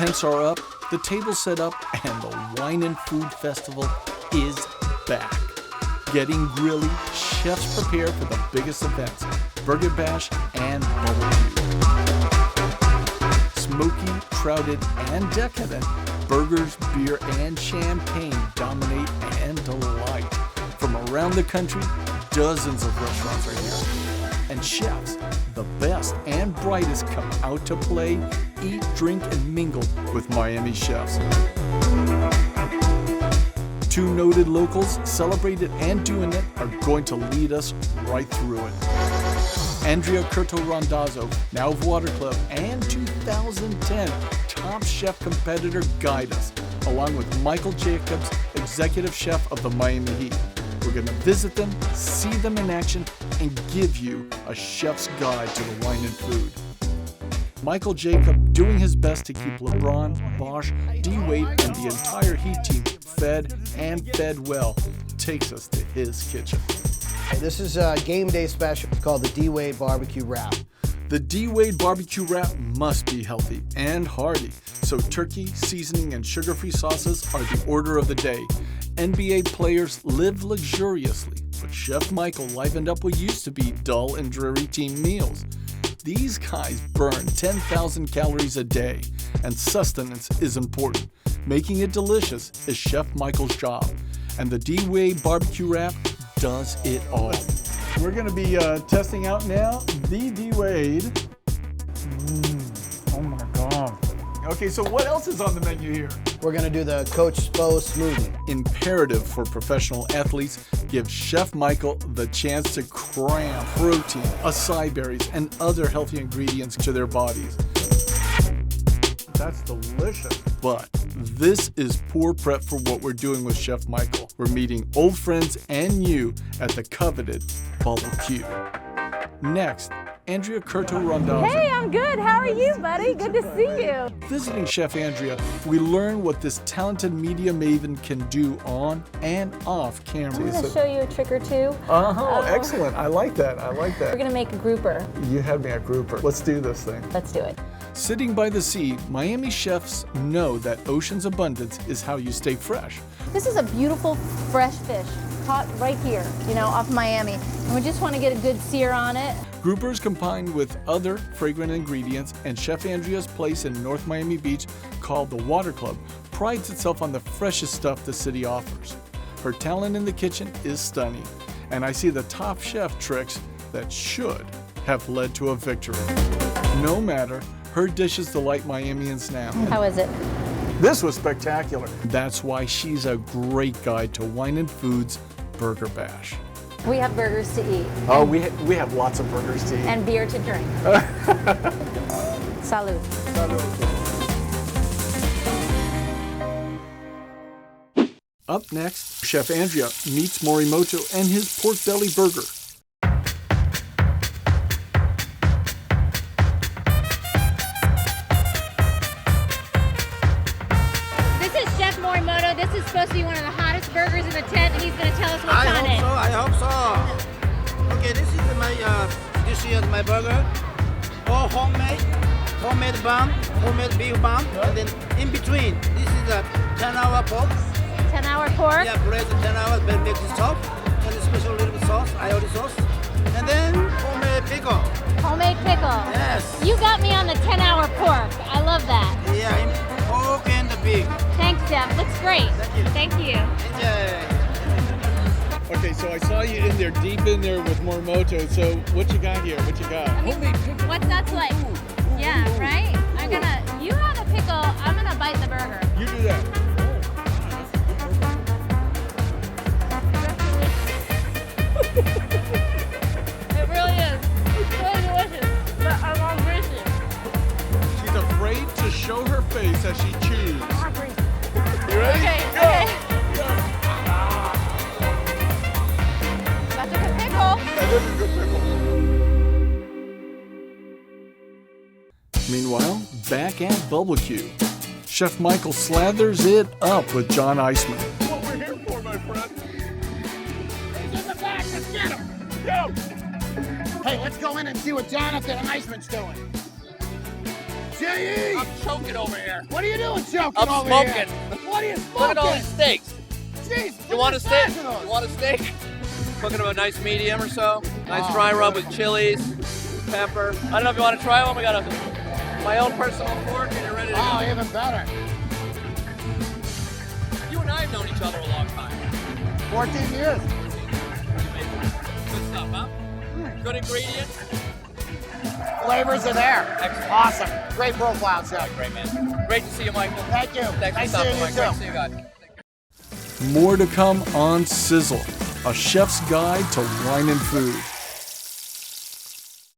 tents are up, the table's set up, and the Wine and Food Festival is back. Getting grilly, chefs prepare for the biggest events, Burger Bash and barbecue. Smoky, crowded, and decadent, burgers, beer, and champagne dominate and delight. From around the country, dozens of restaurants are here. And chefs, the best and brightest, come out to play, eat, drink, and mingle with Miami chefs. Two noted locals, celebrated and doing it, are going to lead us right through it. Andrea Curto Randazzo, now of Water Club, and 2010 Top Chef competitor guide us, along with Michael Jacobs, executive chef of the Miami Heat. We're going to visit them, see them in action, and give you a chef's guide to the wine and food. Michael Jacob doing his best to keep LeBron, Bosch, D-Wade, and the entire Heat team fed and fed well, takes us to his kitchen. This is a game day special. It's called the D-Wade Barbecue Wrap. The D-Wade Barbecue Wrap must be healthy and hearty, so turkey, seasoning, and sugar-free sauces are the order of the day. NBA players live luxuriously, but Chef Michael livened up what used to be dull and dreary team meals. These guys burn 10,000 calories a day, and sustenance is important. Making it delicious is Chef Michael's job, and the D-Wade Barbecue Wrap does it all. We're going to be testing out now the D-Wade. Oh my God. Okay, so what else is on the menu here? We're going to do the Coach SoBe smoothie. Imperative for professional athletes, give Chef Michael the chance to cram protein, acai berries, and other healthy ingredients to their bodies. That's delicious. But this is poor prep for what we're doing with Chef Michael. We're meeting old friends and new at the coveted Bubble Q. Next, Andrea Curto Randazzo. Hey, I'm good. How are you, buddy? Good to see you. Visiting Chef Andrea, we learn what this talented media maven can do on and off camera. I'm going to show you a trick or two. Excellent. I like that. We're going to make a grouper. You had me a grouper. Let's do this thing. Let's do it. Sitting by the sea, Miami chefs know that ocean's abundance is how you stay fresh. This is a beautiful, fresh fish caught right here, off Miami. And we just want to get a good sear on it. Groupers combined with other fragrant ingredients, and Chef Andrea's place in North Miami Beach, called the Water Club, prides itself on the freshest stuff the city offers. Her talent in the kitchen is stunning, and I see the top chef tricks that should have led to a victory. No matter, her dishes delight Miamians now. How is it? This was spectacular. That's why she's a great guide to Wine and Food's Burger Bash. We have burgers to eat. Oh, we have lots of burgers to eat. And beer to drink. Salud. Up next, Chef Andrea meets Morimoto and his pork belly burger. This is Chef Morimoto. This is supposed to be one of the hottest burgers in the tent, and he's going to tell us what's on it. I hope so. Okay, this is this is my burger. All homemade bun, homemade beef bun, and then in between, this is a 10-hour pork. 10-hour pork. Yeah, braised 10 hours, then make this top, and a special little bit sauce, aioli sauce, and then homemade pickle. Homemade pickle. Yes. You got me on the 10-hour pork. I love that. Yeah, pork and the pig. Thanks, Chef. Looks great. Thank you. Enjoy. Okay, so I saw you in there, deep in there with Morimoto. So what you got here? What you got? What's that like? Yeah, right? You have a pickle, I'm gonna bite the burger. You do that. It really is. It's really delicious. But I'm hungry. She's afraid to show her face as she chews. You ready? Okay. That's a good pickle. That is a good pickle. Meanwhile, back at Bubble Q, Chef Michael slathers it up with John Eisman. What we're here for, my friend. He's in the back. Let's get him. Go. Hey, let's go in and see what Jonathan Eisman's doing. J.E.! I'm choking over here. What are you doing choking I'm over smoking. here? What are you smoking? Look at all these steaks. Jeez, You want a steak? You want a steak? Cooking them a nice medium or so. Nice dry rub with chilies, pepper. I don't know if you want to try one. We got my own personal fork and you're ready to go. Oh, even better. You and I have known each other a long time. 14 years. Good stuff, huh? Good ingredients. Flavors are there. Excellent. Awesome. Great profile, Chef. Great, man. Great to see you, Michael. Thank you. Thanks Nice for stopping seeing by. you, Great too. to see you guys. More to come on Sizzle, a chef's guide to wine and food.